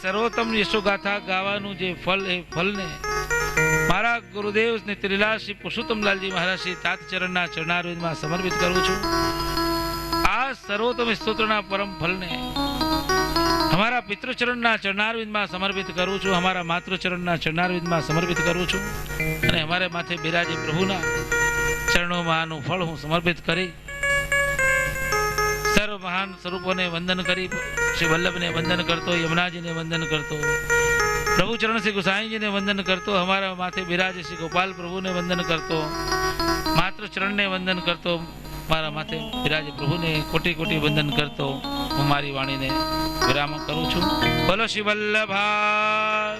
સર્વોત્તમ યશોગાથા ગાવાનું જે ફલ એ ફલને મારા ગુરુદેવ ને ત્રિલાલ શ્રી પુરુષોત્તમલાલજી મહારાજ શ્રી તાત ચરણના ચરણારવિંદમાં સમર્પિત કરું છું। આ સર્વોત્તમ સ્તોત્રના પરમ ફલને हमारा पितृचरण चरणारविंद में समर्पित करूँ छू, हमारा मातृचरण चरणारविंद में समर्पित करूँ छू और हमारे माथे बिराजे प्रभुना चरणों में आनु फल हूँ समर्पित करी सर्व महान स्वरूपों ने वंदन करी श्री वल्लभ ने वंदन करतो, यमुना जी ने वंदन करतो, प्रभु चरण श्री गोसाई जी ने वंदन करतो, हमारा माथे बिराजे श्री गोपाल प्रभु ने वंदन करतो, मातृचरण ने वंदन करतो, मारा माथे विराज प्रभु ने कोटि कोटि वंदन करतो हमारी वाणी ने विराम करूं छू। बोलो श्री वल्लभाल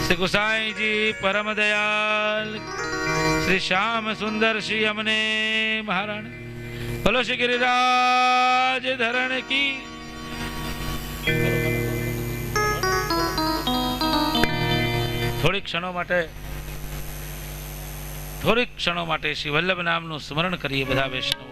श्री गोसाई जी परम दयाल श्री श्याम सुंदर श्री अमने महाराण। बोलो श्री गिरिराज धरण की। थोड़ी क्षणों माटे श्री वल्लभ नामનું સ્મરણ કરીએ બધા વૈષ્ણવો।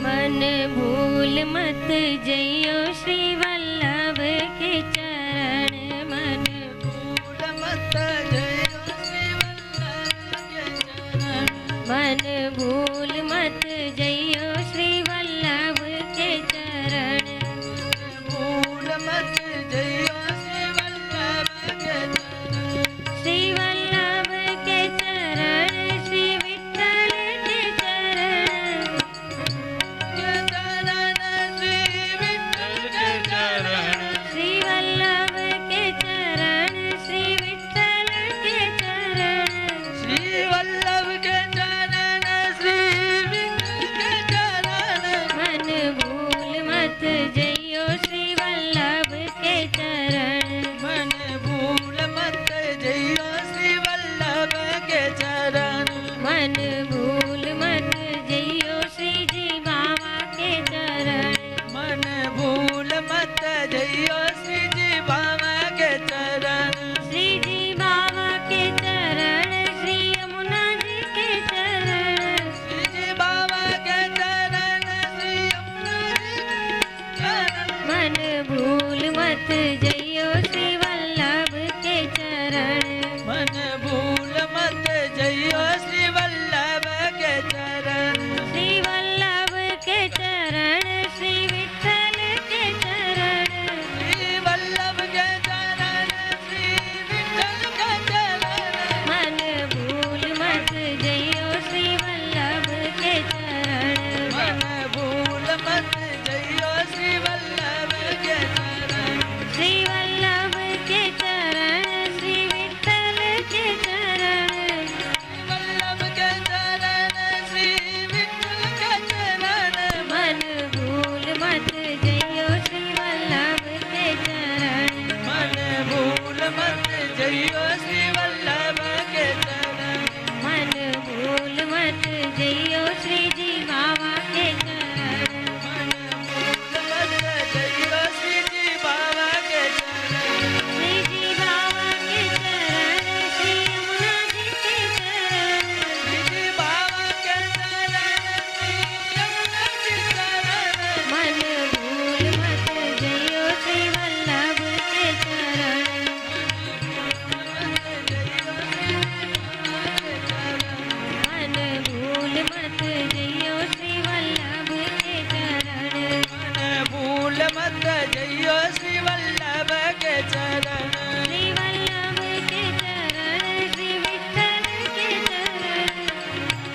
मन भूल मत जइयो श्री वल्लभ के चरण, मन भूल मत जइयो श्री वल्लभ के चरण, मन भूल मत जइयो श्री वल्लभ के चरण, भूल मत जइयो श्री वल्लभ के चरण, श्री विठ्ठल के चरण, श्री विठ्ठल के चरण, श्री वल्लभ के चरण, श्री विठ्ठल के चरण, श्री वल्लभ के चरण, श्री विठ्ठल के चरण, मन भूल मत जइयो श्री वल्लभ के चरण, मन भूल मत जइयो श्री वल्लभ के चरण, मन भूल मत जइयो श्री जी बाबा के चरण, मन भूल मत जइयो श्री जी बाबा के चरण, श्री जी बाबा के चरण, श्री यमुना जी के चरण, श्री जी बाबा के चरण, श्री यमुना जी के चरण, मन भूल मत जइयो श्री वल्लभ के चरण, मन भूल मत जइयो श्री वल्लभ के चरण, श्री वल्लभ के चरण, श्री विठ्ठल के चरण, श्री वल्लभ के चरण, श्री विठ्ठल के चरण, मन भूल मत जइयो श्री वल्लभ के चरण, मन भूल मत जइयो श्री वल्लभ के चरण, श्री वल्लभ के चरण, श्री विठ्ठल के चरण, वल्लभ के चरण, श्री विठ्ठल के चरण, मन भूल मत जइयो श्री वल्लभ के चरण, मन भूल मत जइयो श्री वल्लभ के चरण, मन भूल मत जइयो श्री जी बाबा के चरण, मन भूल मत जइयो श्री जी बाबा के चरण, श्री जी बाबा के चरण, श्री यमुना जी के चरण, श्री जी बाबा के चरण, श्री यमुना जी के चरण, मन भूल मत जइयो श्री वल्लभ के चरण, मन भूल मत जइयो श्री वल्लभ के चरण, मन भूल मत जइयो श्री वल्लभ के चरण, श्री वल्लभ के चरण, श्री विठ्ठल के चरण,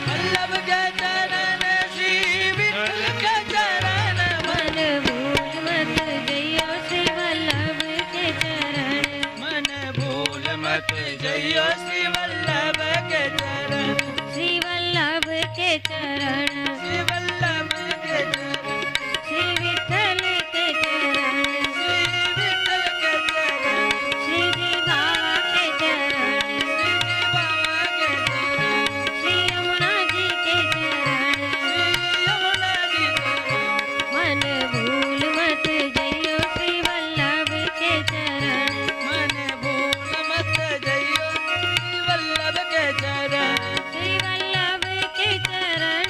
वल्लभ के चरण, श्री विठ्ठल के चरण, मन भूल मत जइयो श्री वल्लभ के चरण, मन भूल मत जइयो श्री वल्लभ के चरण, श्री वल्लभ के चरण, श्री वल्लभ के चरण, श्री विठ्ठल के चरण, श्री विठ्ठल के चरण, श्री जी बाबा के चरण, श्री जी बाबा के चरण, श्री यमुना जी के चरण, श्री यमुना जी के चरण, मन भूल मत जइयो श्री वल्लभ के चरण, मन भूल मत जइयो श्री वल्लभ के चरण, श्री वल्लभ के चरण,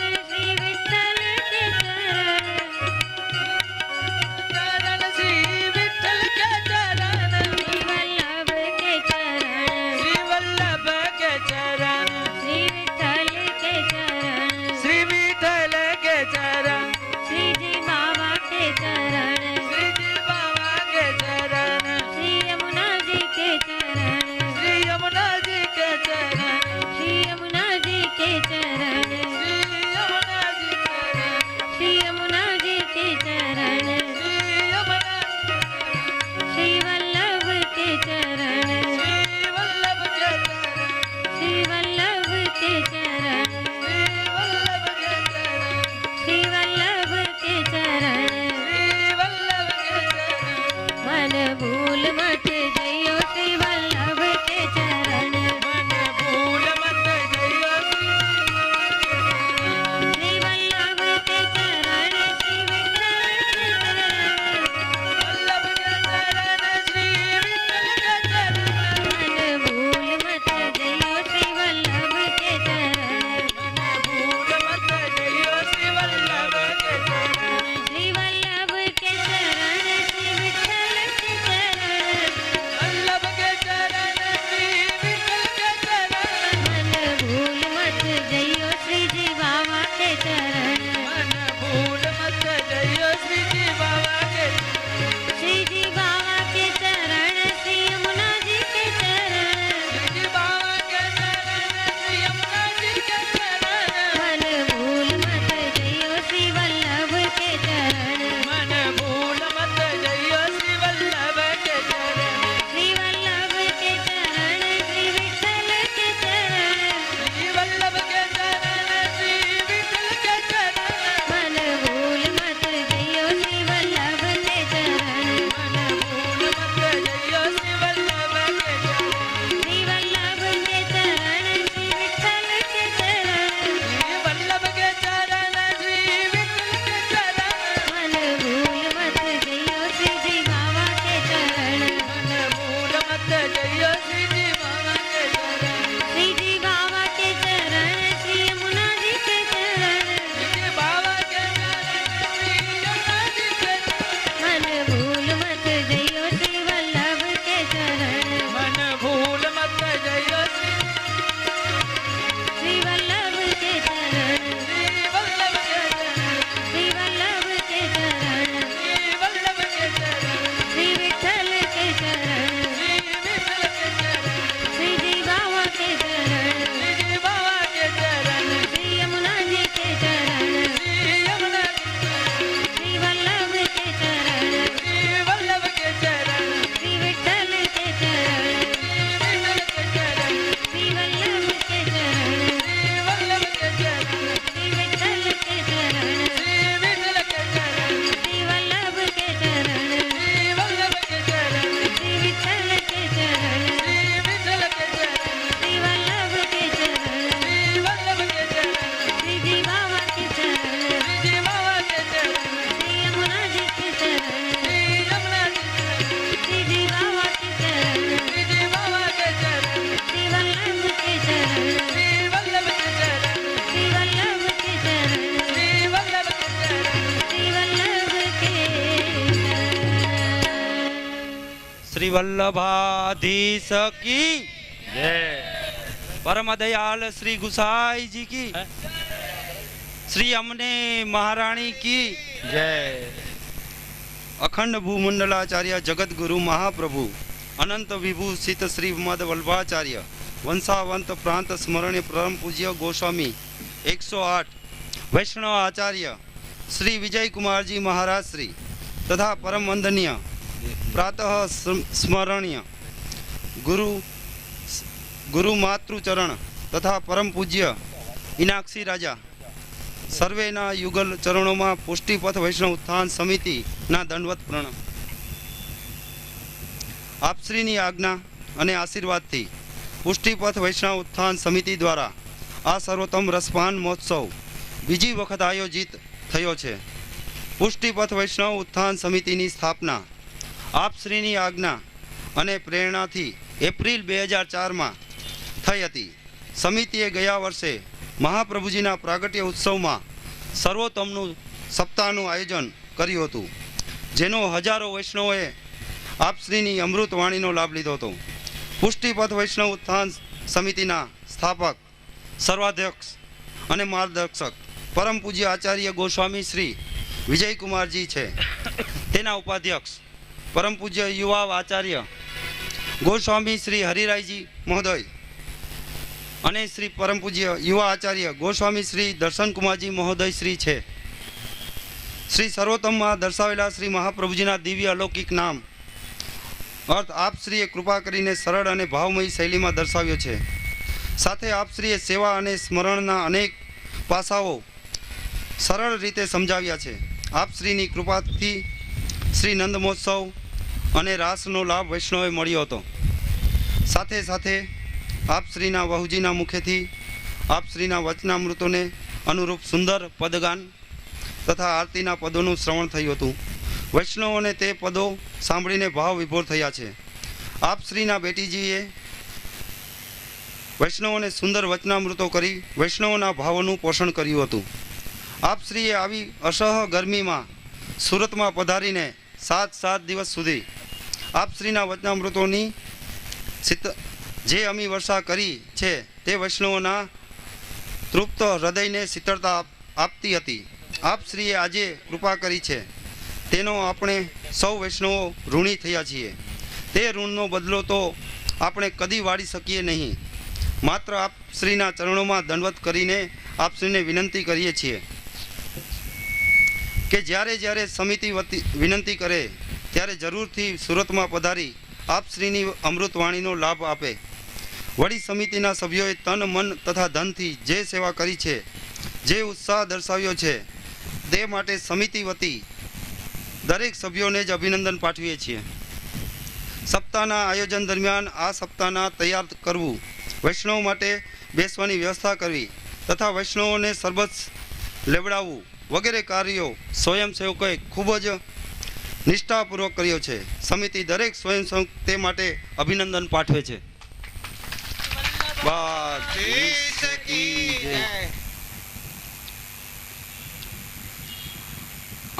श्री वल्लभाधीश की जय। परम दयाल श्री गुसाई जी की, श्री अमने महारानी की जय। अखंड भूमंडलाचार्य जगत गुरु महाप्रभु अनंत विभूषित श्री मद वल्लभाचार्य वंशावंत प्रांत स्मरणीय परम पूज्य गोस्वामी 108 वैष्णव आचार्य श्री विजय कुमार जी महाराज श्री तथा परम वंदनीय प्रातः स्मरणीय गुरु मातृचरण तथा परम पूज्य मीनाक्षी राजा सर्वेना युगल चरणों में पुष्टिपथ वैष्णव उत्थान समिति ना दंडवत प्रणाम। आपश्रीनी आज्ञा अने आशीर्वाद थी पुष्टिपथ वैष्णव उत्थान समिति द्वारा आ सर्वोत्तम रसपान महोत्सव बीजी वखत आयोजित थयो छे। पुष्टिपथ वैष्णव उत्थान समितिनी स्थापना आपश्रीनी आज्ञा अने प्रेरणाथी एप्रिल 2004 में थई हती। समितिए गया वर्षे महाप्रभुजीना प्रागट्य उत्सव में सर्वोत्तमनु सप्ताहનું आयोजन કર્યું હતું, જેનો હજારો વૈષ્ણવોએ આપશ્રીની અમૃતવાણીનો લાભ લીધો હતો। પુષ્ટિપથ વૈષ્ણવ ઉત્થાન સમિતિના સ્થાપક સર્વાધ્યક્ષ અને માર્ગદર્શક પરમ પૂજ્ય આચાર્ય ગોસ્વામી શ્રી વિજયકુમારજી છે। તેના ઉપાધ્યક્ષ પરમ પૂજ્ય યુવા આચાર્ય ગોસ્વામી શ્રી હરિરાયજી મહોદય અને શ્રી પરમ પૂજ્ય યુવા આચાર્ય ગોસ્વામી શ્રી દર્શન કુમારજી મહોદય શ્રી છે। શ્રી સર્વોત્તમમાં દર્શાવેલા શ્રી મહાપ્રભુજીના દિવ્ય અલૌકિક નામ अर्थ आपश्रीए कृपा करीने सरल अने भावमयी शैली में दर्शाव्यो छे। साथे आपश्रीए सेवा अने स्मरणना अनेक पासाओ सरल रीते समजाव्या छे। आपश्रीनी कृपाथी श्री नंद महोत्सव अने रासनो लाभ वैष्णवे मळ्यो हतो। साथे साथे आपश्रीना वहुजीना मुखेथी आपश्रीना वचनामृतोने अनुरूप सुंदर पदगान तथा आरतीना पदोनुं श्रवण थयुं हतुं। वैष्णवोने ते पदों सांभळीने भाव विभोर थया छे। आपश्रीना बेटीजीए वैष्णवोने सुंदर वचनामृतो करी वैष्णवोना भावोनुं पोषण कर्युं हतुं। आपश्रीए आवी असह गर्मी में सूरत में पधारीने 7 दिवस सुधी आपश्रीना वचनामृतोनी जे अमी वर्षा करी छे ते वैष्णवोना तृप्त हृदयने शीतलता आपती हती। आपश्रीए आजे कृपा करी छे तेनो આપણે સૌ વૈષ્ણવો ઋણી થયા છીએ। તે ઋણનો બદલો તો આપણે કદી વાળી શકીએ નહીં। માત્ર આપ શ્રીના ચરણોમાં દંડવત કરીને આપ શ્રીને વિનંતી કરીએ છીએ કે જ્યારે જ્યારે સમિતિ વિનંતી કરે ત્યારે જરૂરથી સુરતમાં પધારી આપ શ્રીની અમૃતવાણીનો લાભ આપે। વળી સમિતિના સભ્યોએ તન મન તથા ધનથી જે સેવા કરી છે, જે ઉત્સાહ દર્શાવ્યો છે તે માટે સમિતિ વતી दरेक सभ्यों ज अभिनंदन पाठवीए छीए। सप्ताहना आयोजन दरमियान आ सप्ताहना तैयार करवू, वैष्णव माटे बेसवानी व्यवस्था करवी तथा वैष्णवों ने सरबत लेवड़ावू वगैरह कार्यों स्वयंसेवकोए खूब ज निष्ठापूर्वक कर्यो छे। समिति दरेक स्वयंसेवक ते माटे अभिनंदन पाठवे छे।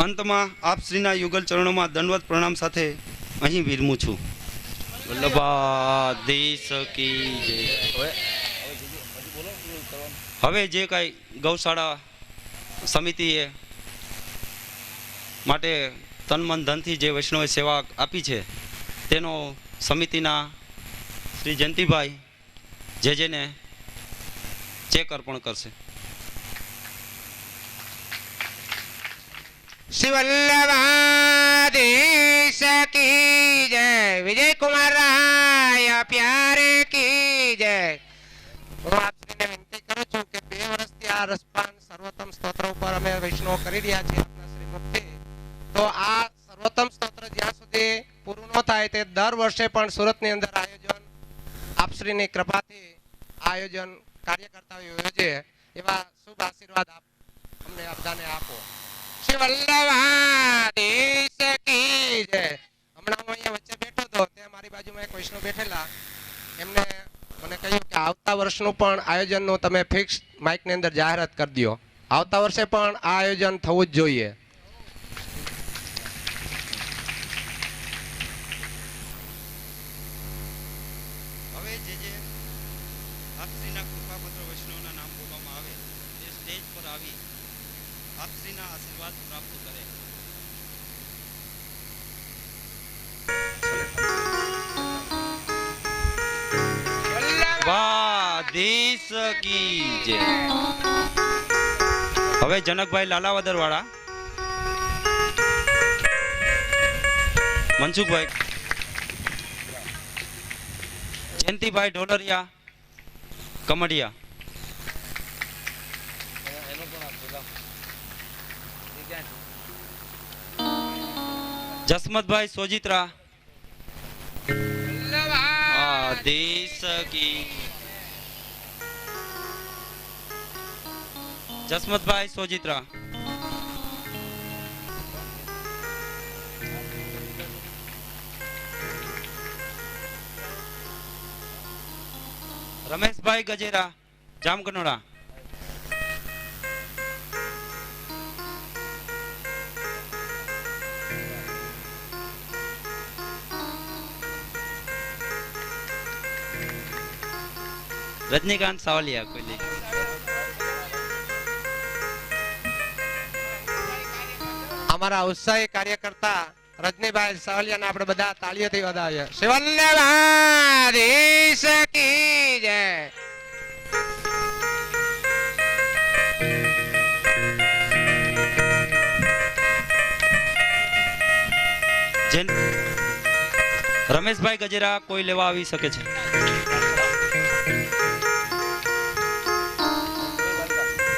अंत में आप श्रीना युगल चरणों में दंडवत प्रणाम साथे अहीं विरमू छूं। वल्लभाधीश की जय। हवे जे काई गौशाला समितिए माटे तन मन धन थी जे वैष्णव सेवा आपी छे तेनो समितिना श्री जयंतीभाई जे ने चेक अर्पण करशे। श्री वल्लभाधीश की जय। विजय कुमार राय प्यारे की जय। હું આપને વિનંતી કરું છું કે 2 વર્ષથી આ રસપાન સર્વોત્તમ સ્તોત્ર ઉપર અમે વૈષ્ણવ કરી રહ્યા છીએ આપના શ્રીમુખથી। તો આ સર્વોત્તમ સ્તોત્ર જ્યાં સુધી પૂરું ન થાય તે દર વર્ષે પણ સુરતની અંદર આયોજન આપશ્રીની કૃપાથી આયોજન કાર્યકર્તાઓ યોજે એવા શુભ આશીર્વાદ આપ અમને બધાને આપો। श्री वल्लभाधीश की जय। हमणा हूँ अहींया वच्चे बैठो तो ते मारी बाजुमां एक वैष्णव बैठेला एमने मने कह्युं के आवता वर्षनुं पण आयोजननुं तमे फिक्स माइकनी अंदर जाहेरात कर दियो। आवता वर्षे पण आ आयोजन थवुं ज जोईए। આપશ્રીના આશીર્વાદ પ્રાપ્ત કરે. વાધીશ કી જય. હવે જનકભાઈ લાલાવદર વાળા, મનસુખભાઈ, જયંતિભાઈ ઢોલરિયા કમડિયા, જસમતભાઈ સોજિત્રા, આદેશ કી. જસમતભાઈ સોજિત્રા, રમેશભાઈ ગજેરા જામકનોડા, રજનીકાંત સાવલિયા કોઈ લઈ. અમારા ઉત્સાહી કાર્યકર્તા રજનીભાઈ સાવલિયાને આપણે બધા તાળીઓથી વધાવીએ. શ્રી વલ્લભાધીશ કી જય. રમેશભાઈ ગજેરા કોઈ લેવા આવી શકે છે?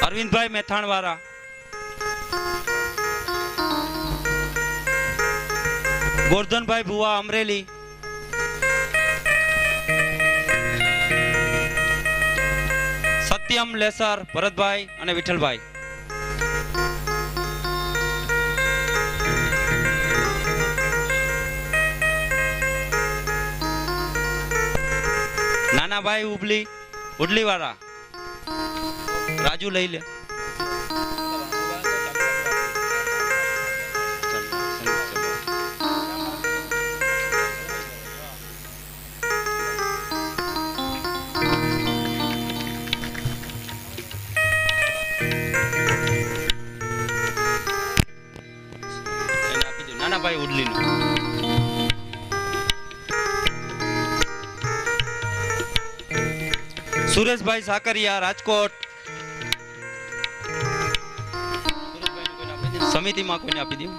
અરવિંદભાઈ મેથાણવાળા, ગોરધનભાઈ ભુવા અમરેલી, સત્યમ લેસર ભરતભાઈ અને વિઠ્ઠલભાઈ, નાનાભાઈ ઉબલી ઉડલી વાળા, રાજુ લઈ લે. નાનાભાઈ ઉડલી નું. સુરેશભાઈ સાકરિયા રાજકોટ, સમિતિમાં કોઈને આપી દઉં.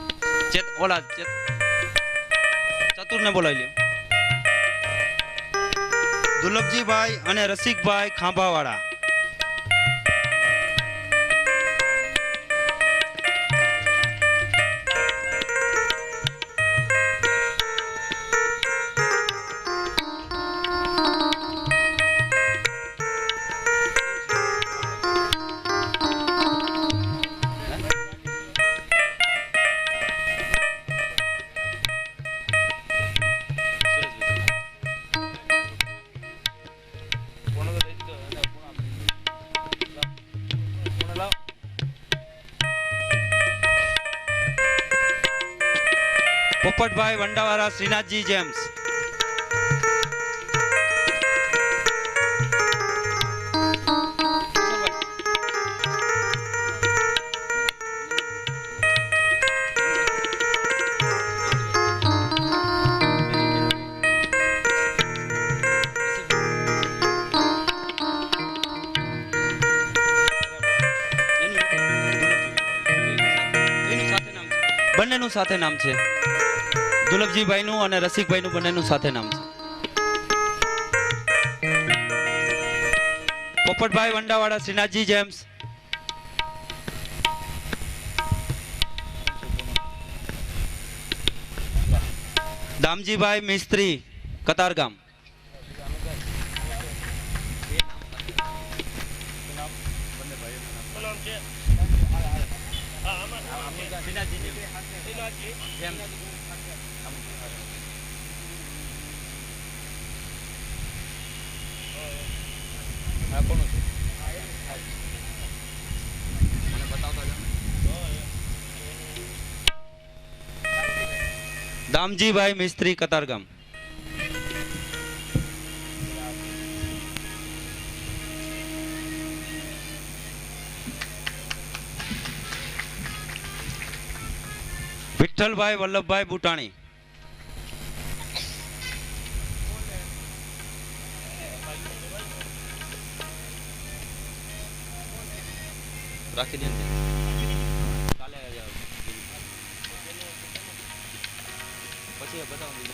ચતુરને બોલાવી લ્યો. દુર્લભજીભાઈ અને રસિકભાઈ ખાંભાવાળા, પોપટભાઈ વંડાવાળા, શ્રીનાથજી જેમ્સ, બંનેનું સાથે નામ છે. દુર્લભજીભાઈ નું અને રસિકભાઈ નું બંનેનું સાથે નામ છે. પોપટભાઈ વંડાવાળા, શ્રીનાથજી જેમ્સ, દામજીભાઈ મિસ્ત્રી કતારગામ, દામજીભાઈ મિસ્ત્રી કતારગામ, વિઠ્ઠલભાઈ વલ્લભભાઈ બુટાણી, રાખી દે કાલે પછી બતાવું.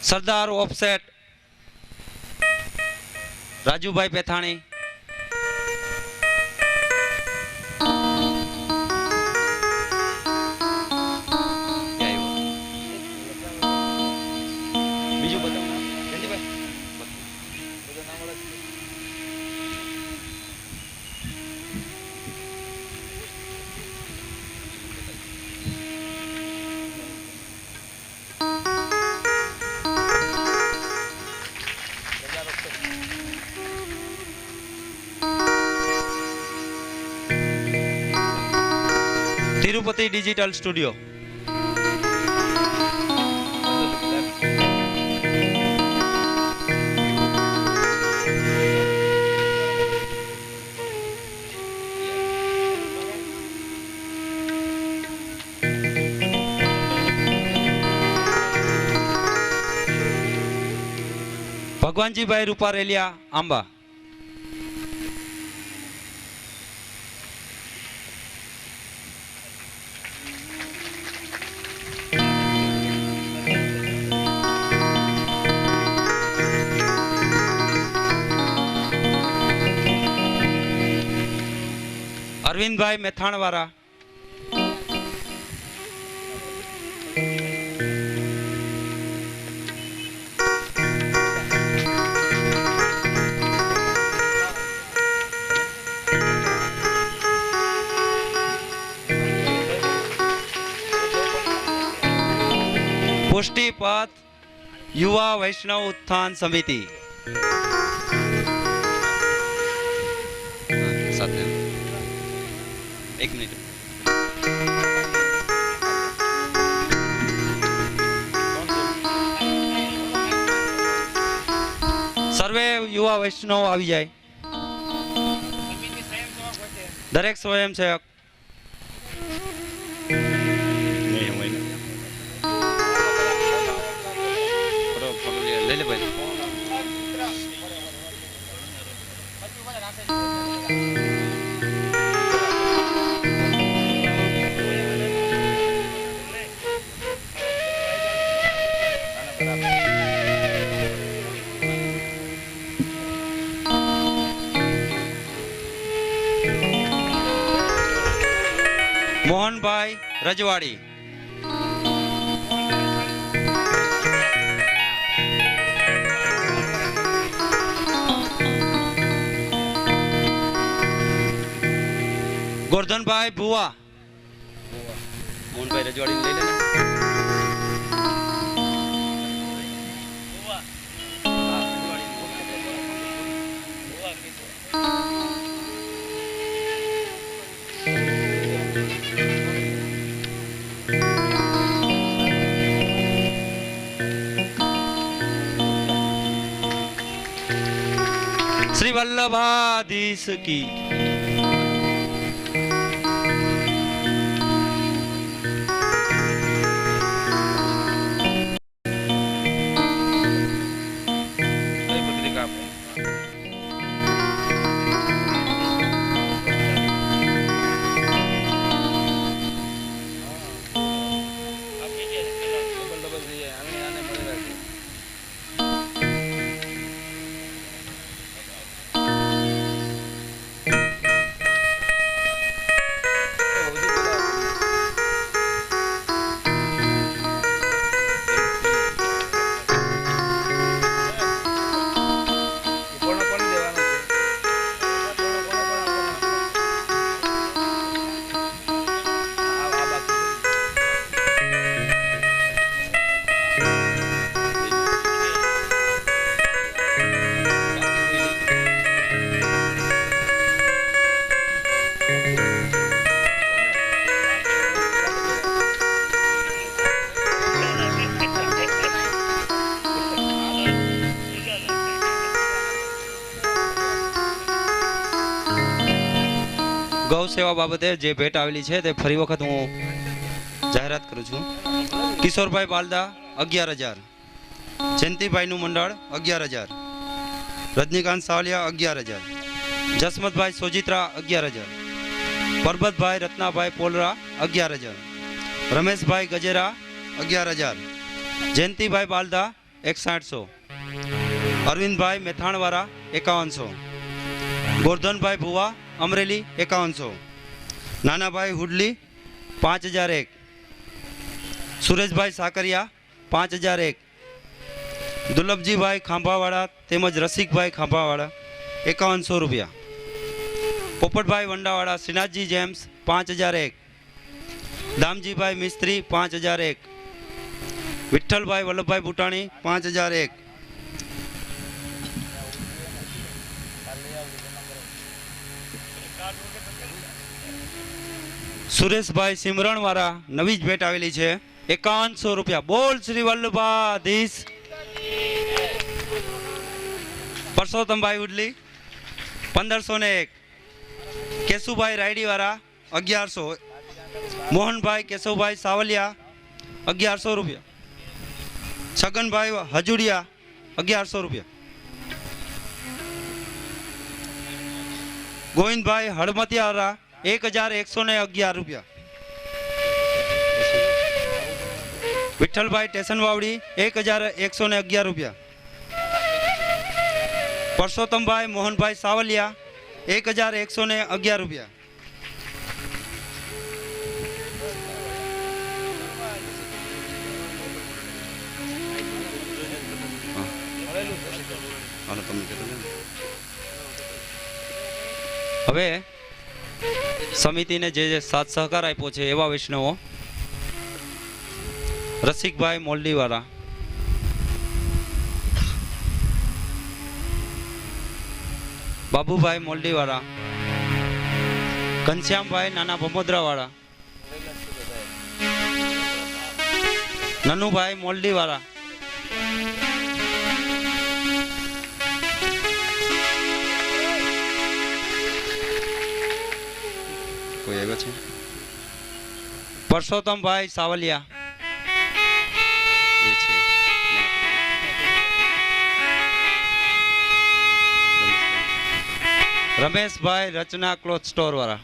સરદાર ઓફસેટ રાજુભાઈ પેથાણી, બીજું બતાવું તિરુપતિ ડિજિટલ સ્ટુડિયો, ભગવાનજીભાઈ રૂપારેલિયા આંબા, અરવિંદભાઈ મેથાણવાળા, પુષ્ટિપથ યુવા વૈષ્ણવ ઉત્થાન સમિતિ, સાથે એક મિનિટ. સર્વે યુવા વૈષ્ણવ આવી જાય, દરેક સ્વયંસેવક. લઈ લે ભાઈ. મોહનભાઈ રજવાડી, ગોરધનભાઈ ભુવા, મોહનભાઈ રજવાડી લઈ લે. શ્રી વલ્લભાધીશ કી. ગૌ સેવા બાબતે જે ભેટ આવેલી છે તે ફરી વખત હું જાહેરાત કરું છું. કિશોરભાઈ બાલદા 11,000, જયંતિભાઈનું મંડળ 11,000, રજનીકાંત સાવલિયા 11,000, જસમતભાઈ સોજિત્રા 11,000, પરબતભાઈ રત્નાભાઈ પોલરા 11,000, રમેશભાઈ ગજેરા 11,000, જયંતિભાઈ બાલદા 6100, અરવિંદભાઈ મેથાણવાળા 5100, ગોરધનભાઈ ભુવા અમરેલી 5100, નાનાભાઈ હુડલી 5001, સુરેશભાઈ સાકરિયા 5001, દુર્લભજીભાઈ ખાંભાવાળા તેમજ રસિકભાઈ ખાંભાવાળા 5100 રૂપિયા, પોપટભાઈ વંડાવાળા શ્રીનાથજી જેમ્સ 5001, દામજીભાઈ મિસ્ત્રી 5001, વિઠ્ઠલભાઈ વલ્લભભાઈ બુટાણી 5001, સુરેશભાઈ સિમરણવાળા નવી જ ભેટ આવેલી છે 5100 રૂપિયા. બોલ શ્રી વલ્લભાધીશ. પરસોત્તમભાઈ ઉડલી 1501, કેશુભાઈ રાયડીવાળા 1100, મોહનભાઈ કેશવભાઈ સાવલિયા 1100 રૂપિયા, છગનભાઈ હજુડિયા 1100 રૂપિયા, ગોવિંદભાઈ હળમતિયાવાળા 1111 રૂપિયા, વિઠ્ઠલભાઈ સ્ટેશન વાવડી 1111 રૂપિયા, પરસોત્તમભાઈ મોહનભાઈ સાવલિયા 1111 રૂપિયા, હવે સમિતિને જે સાથ સહકાર આપ્યો છે એવા વૈષ્ણવો રસિકભાઈ મોલડીવાળા, બાબુભાઈ મોલડીવાળા, ઘનશ્યામભાઈ નાના ભમોદરાવાળા, નનુભાઈ મોલડીવાળા, કોઈ આવ્યા છે? પરસોત્તમભાઈ સાવલિયા એ છે, રમેશભાઈ રચના ક્લોથ સ્ટોર વાળા,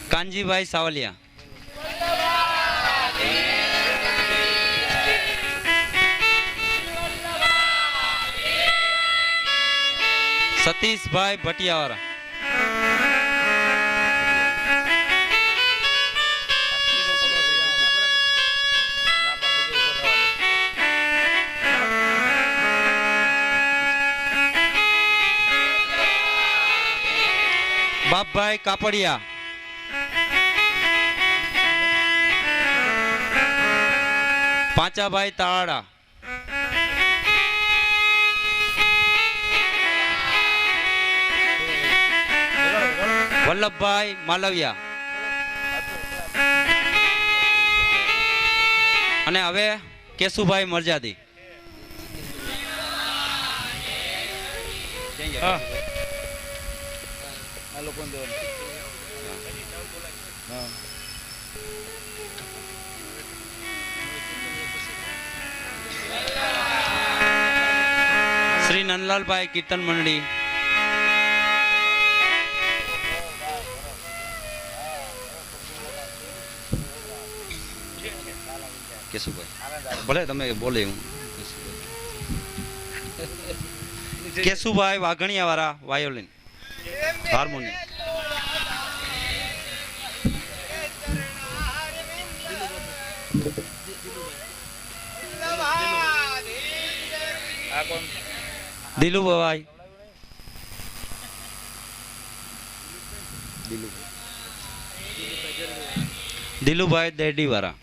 કાનજીભાઈ સાવલિયા, સતીશભાઈ ભટિયાવાળા, બાપભાઈ કાપડિયા, પાંચાભાઈ તાળા, વલ્લભભાઈ માલવિયા. અને હવે કેશુભાઈ મરજાદી. શ્રી નંદલાલભાઈ કીર્તન મંડળી, કેશુભાઈ ભલે તમે બોલે હું કેશુભાઈ વાઘણિયા વાળા વાયોલિન હાર્મોનિયમ, દિલુભાઈ દિલુભાઈ દેડી વાળા,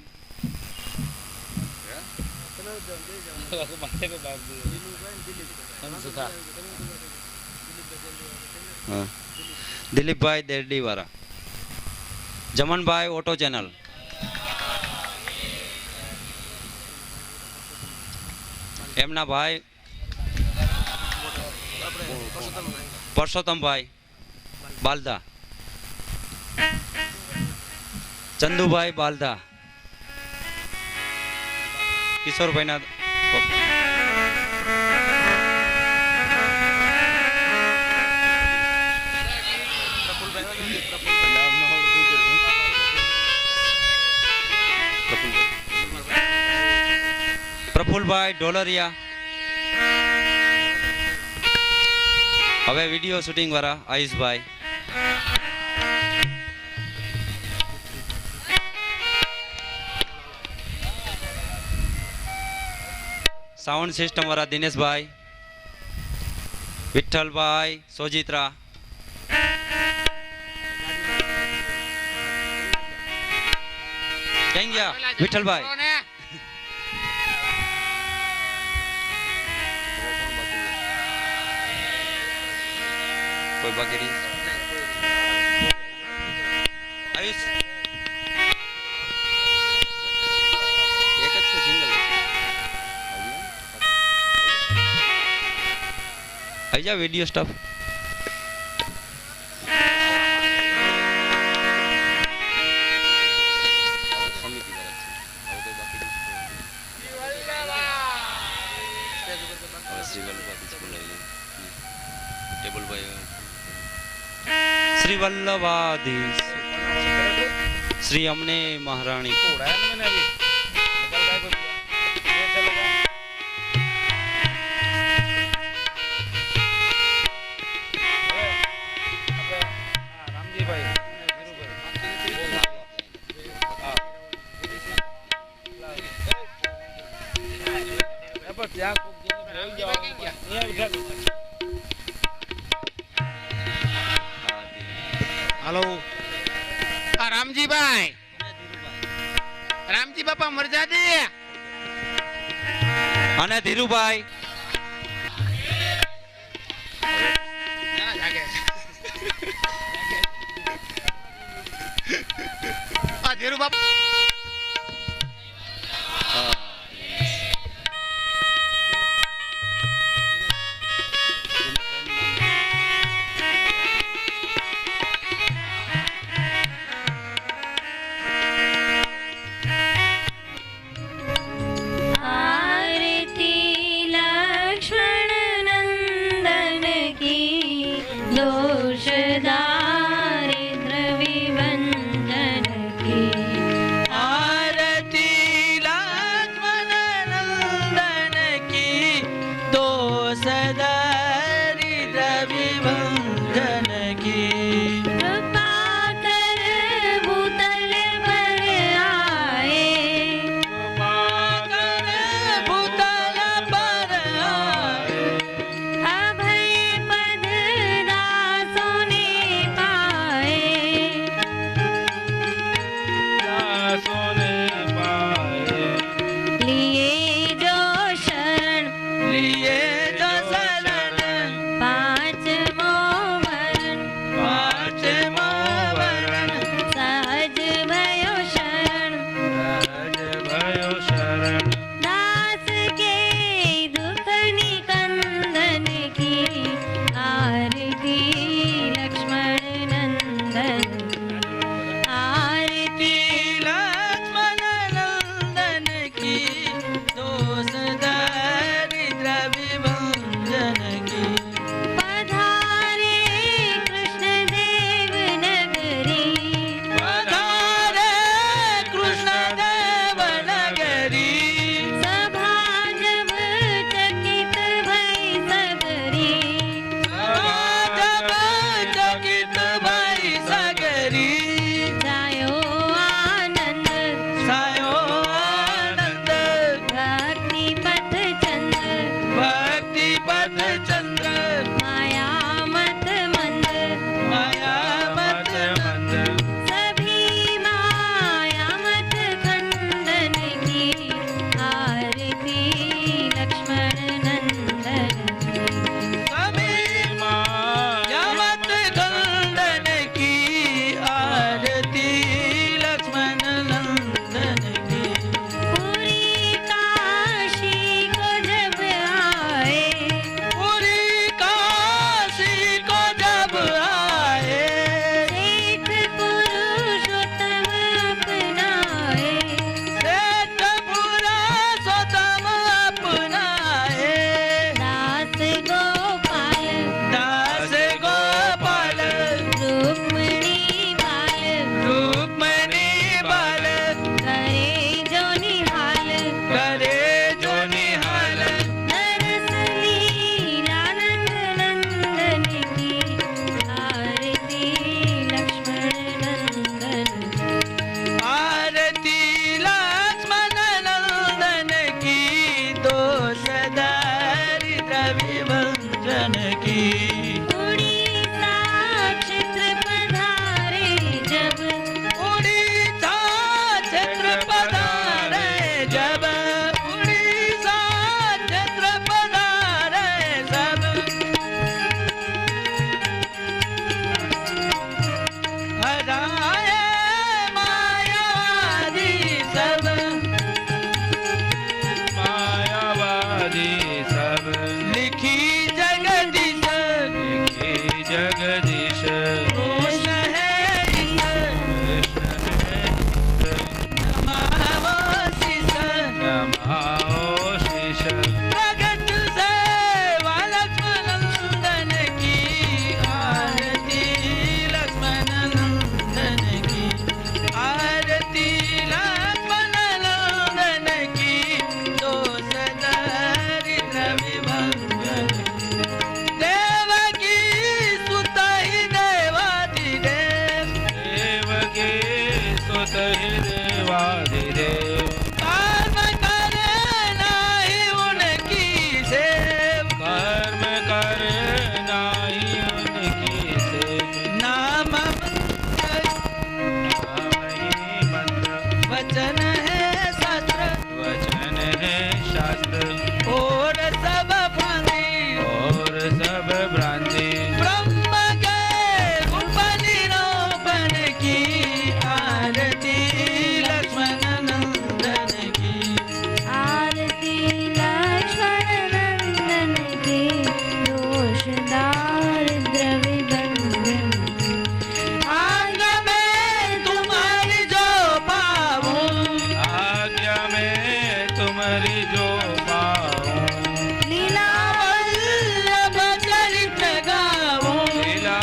દિલીપભાઈ દેરડી વાળા, જમનભાઈ ઓટો ચેનલ, એમના ભાઈ પરસોત્તમભાઈ બાલદા, ચંદુભાઈ બાલદા, કિશોરભાઈના પ્રફુલભાઈ ઢોલરિયા. હવે વિડીયો શૂટિંગ વાળા આયુષભાઈ, સાઉન્ડ સિસ્ટમ વાળા દિનેશભાઈ, વિઠ્ઠલભાઈ સોજિત્રા, ક્યાં ગયા વિઠ્ઠલભાઈ? કોઈ બાકી નહીં? આયુષ એક જ છે સિંગલ. આવી જા વિડીયો સ્ટાફ. શ્રી વલ્લભાધીશ શ્રી અમને મહારાણી. હાલો આ રામજીભાઈ, રામજી બાપા મરજાદે અને ધીરુભાઈ. આ ધીરુ બાપા दारिद्र विभंजन की नंदन की उड़ीसा क्षेत्र पधारे जब उड़ीसा क्षेत्र पधारे जब उड़ीसा क्षेत्र पधारे सब हराए मायावादी सब मायावादी सब लिखी जगदीश कृष्ण है नमाओ शीश प्रगट सेवा लक्ष्मण नंदन की आरती लक्ष्मण नंदन की आरती लक्ष्मण नंदन की दोष दरिद्र विभंजन देवकी सुत ही देवाधिदेव देवकी सुत ही देवाधिदेव कर्म करे नाही उनकी सेव कर्म करे नाही उनकी सेव नाम मंत्र वचन है शास्त्र वचन है शास्त्र और सब भ्रांति ब्रह्म के रूप निरूपण की आरती लक्ष्मण नंदन की आरती लक्ष्मण नंदन के दोष दारिद्र विभंजन आज्ञा में तुम्हारी जो पाऊं आज्ञा में तुम्हारी जो पाऊं लीला वल्लभ चरित्र गाऊं लीला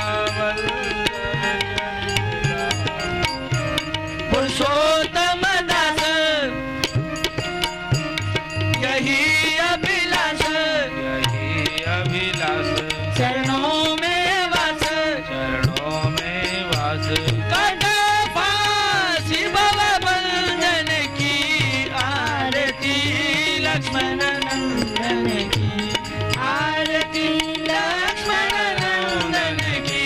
पुरुषोत्तम दास यही अभिलाष चरणों में वास कटफासी भव बंधन की आरती लक्ष्मण नंदन की आरती लक्ष्मण नंदन की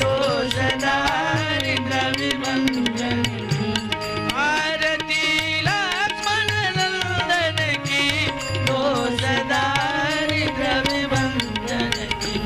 दोष दारिद्र विभंजन की आरती लक्ष्मण नंदन की दोष दारिद्र विभंजन की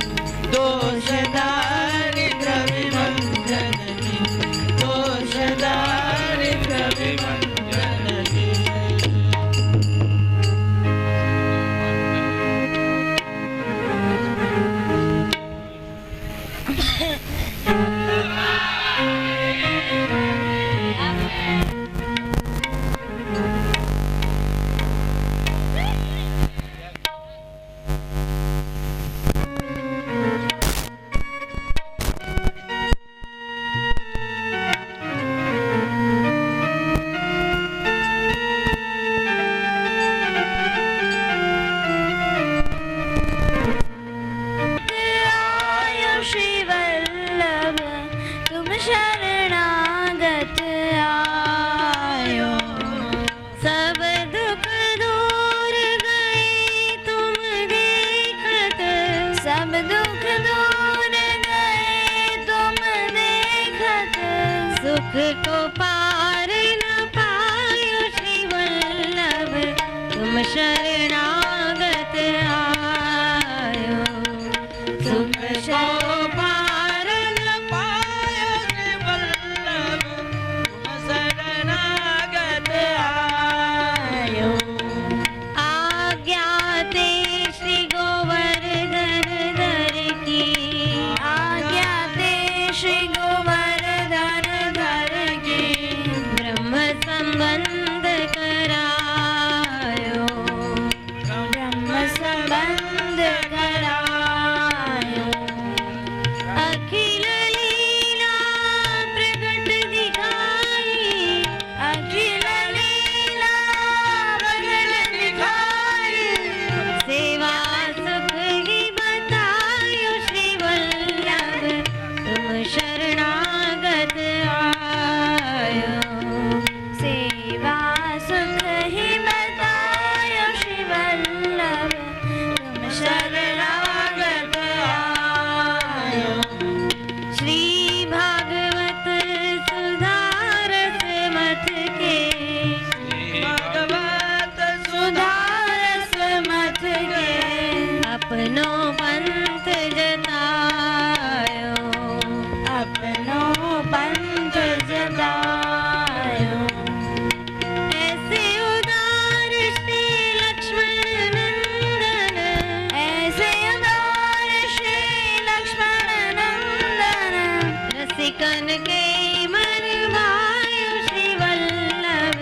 रसिकन के मन भायो श्री वल्लभ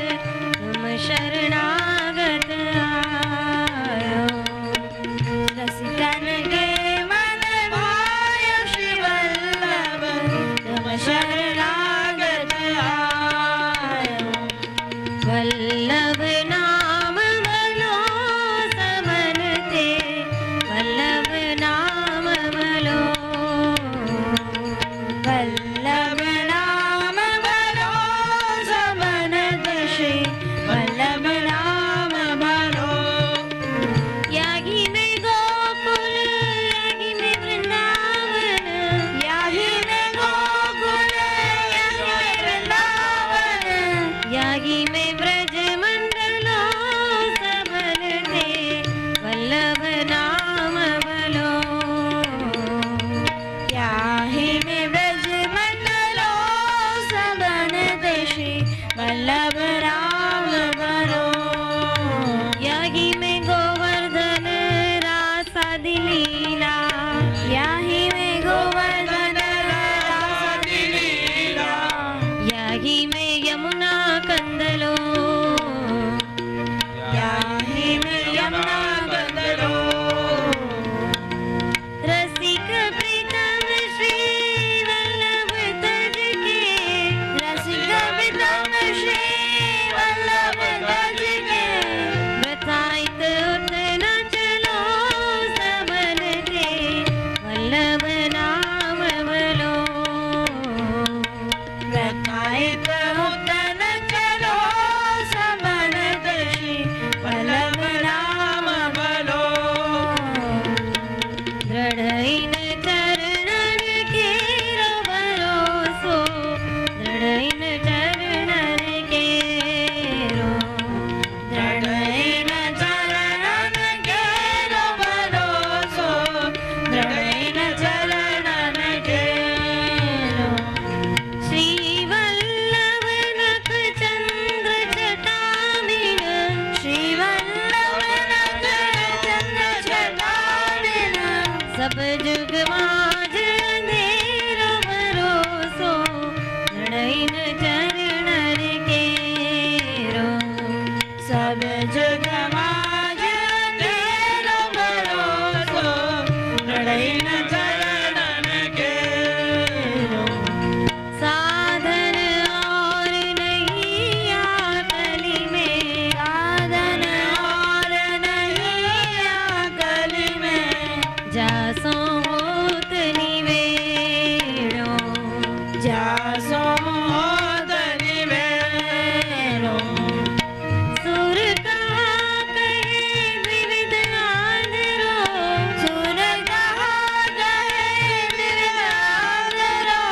तुम शरणागत आयो रसिकन के मन भायो श्री वल्लभ तुम शरणागत आयो वल्लभ नाम भलो सबन ते वल्लभ नाम भलो वल्लभ नाम भलो सबन ते श्री वल्लभ नाम भलो यागी में गोकुल यागी में वृंदावन यागी में गोकुल यागी में वृंदावन यागी में ब्रज मंडलो सबन ते वल्लभ नाम भलो याही में ब्रज मंडलो सबन ते श्री वल्लभ राम भलो यागी में गोवर्धन रासादि लीला याही में गोवर्धन रासादि लीला याही में यमुना कंदलो याही में यमुना कंदलो रसिक प्रीतम श्री वल्लभ तज के रसिक प्रीतम श्री वल्लभ तज के व्रताइत उत न चलो सबन ते वल्लभ नाम भलो व्रताइत उत न चलो सबन ते श्री वल्लभ नाम भलो दृढ़इन चरणन केरो भरोसो दृढ़इन चरणन केरो दृढ़इन चरणन केरो भरोसो दृढ़इन चरणन केरो श्री वल्लभ नख चंद्र जटामिन श्री वल्लभ नख चंद्र जटामिन सब जुग माज अंधेरो भरोसो दृढ़इन चरणन केरो सब जुग माज अंधेरो भरोसो दृढ़इन चरणन केरो साधन और नहीं आकली में साधन और नहीं आकली में जासो होत निवेड़ो जासो होत निवेड़ो सुर कहा कहे विविध आंधरो सुर कहा कहे विविध आंधरो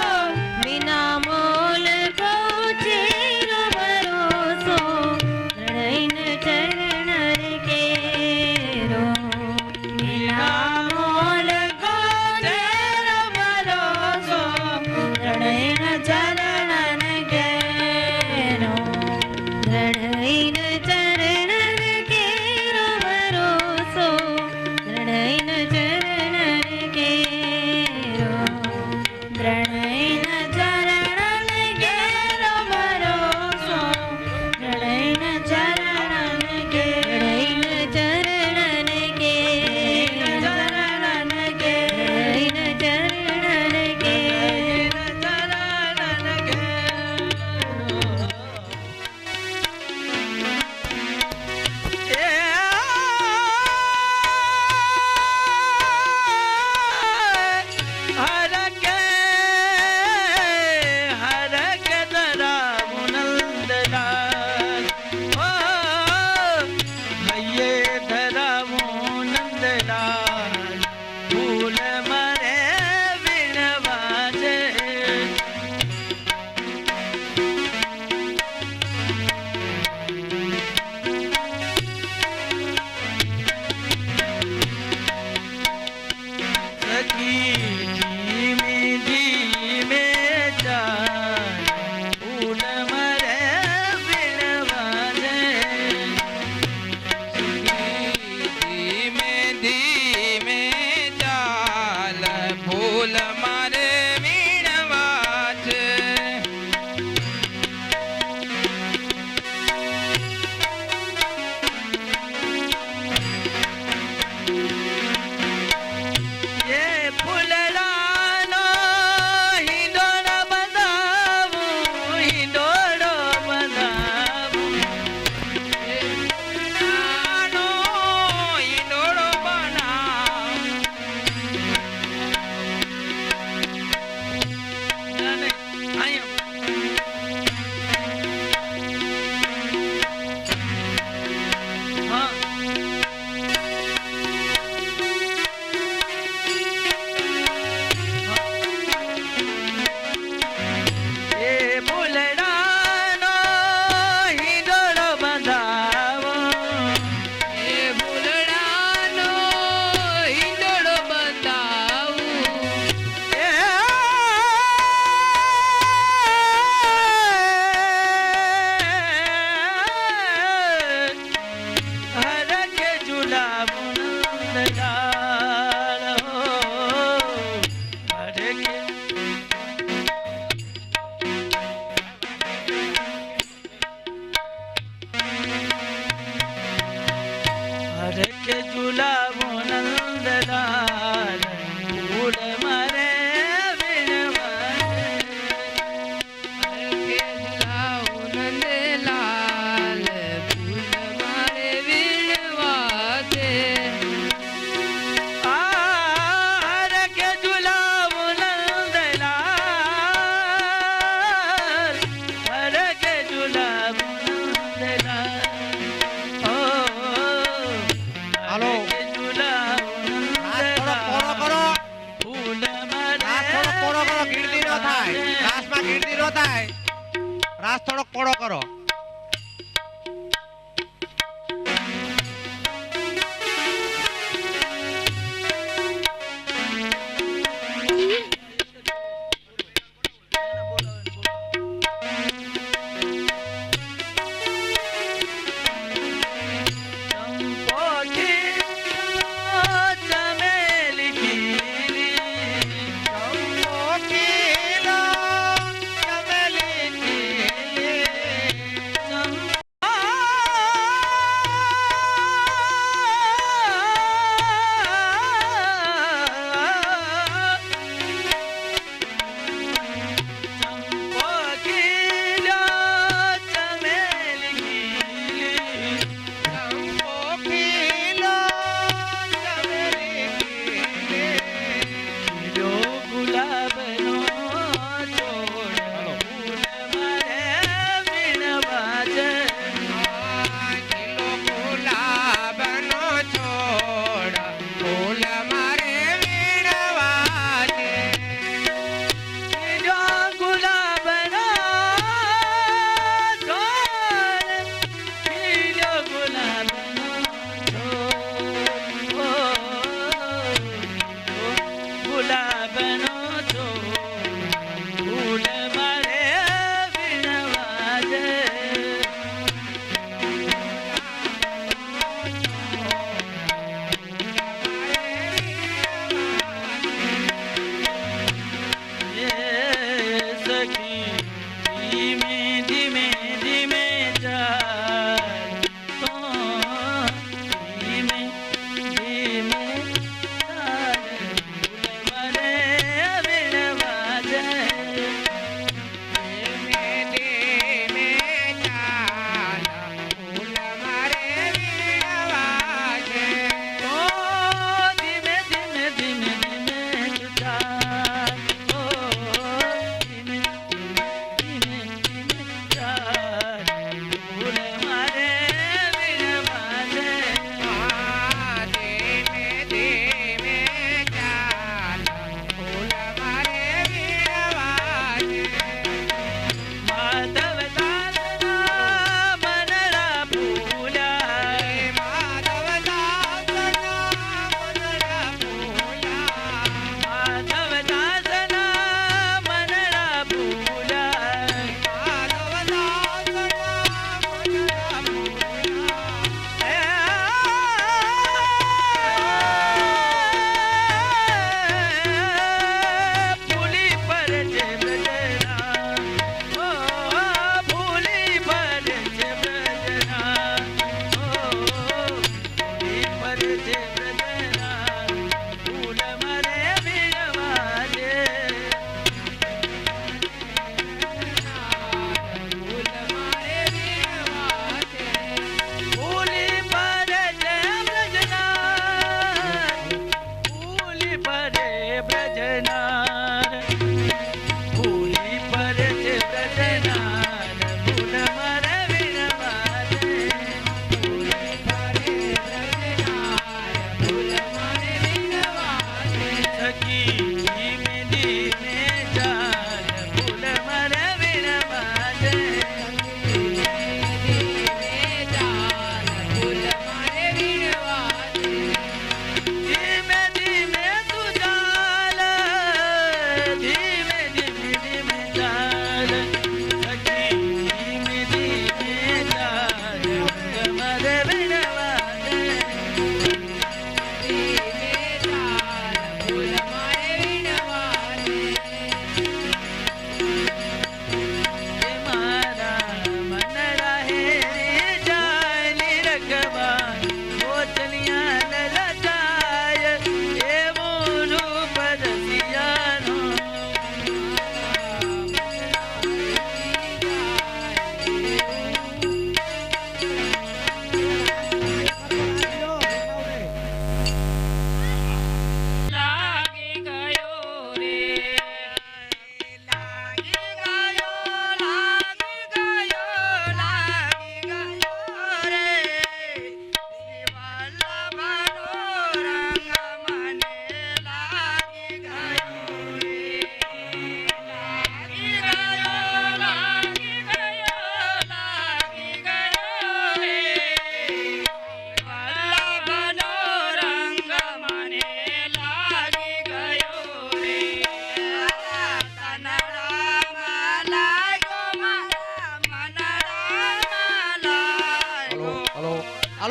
बिना मोल को चेरो भरोसो दृढ़इन चरणन केरो बिना मोल को પૂરો થાય રાસ થોડોક પોળો કરો.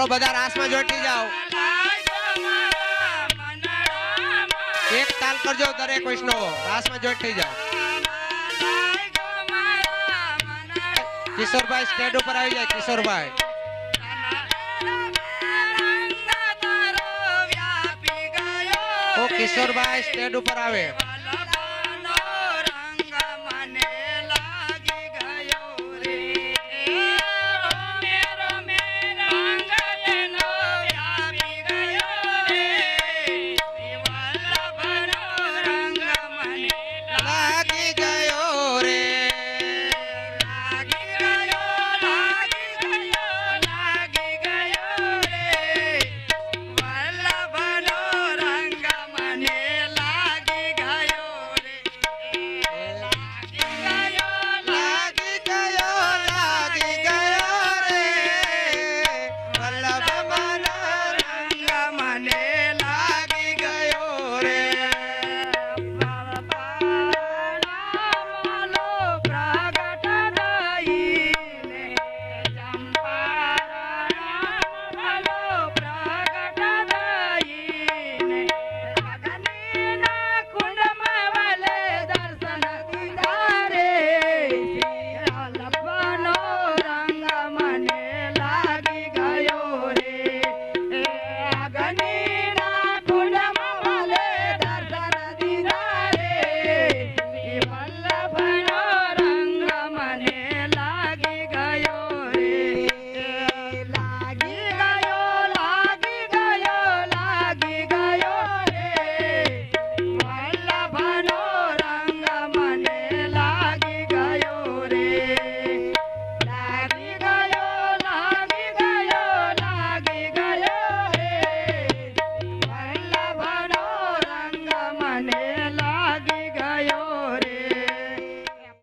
બધા રાસમાં જોઈતી જાઓ. એક તાલ કરજો દરેક વૈષ્ણવો, રાસમાં જોઈન્ટ થઈ જાઓ. કિશોરભાઈ સ્ટેજ ઉપર આવી જાય. કિશોરભાઈ કિશોરભાઈ સ્ટેજ ઉપર આવે.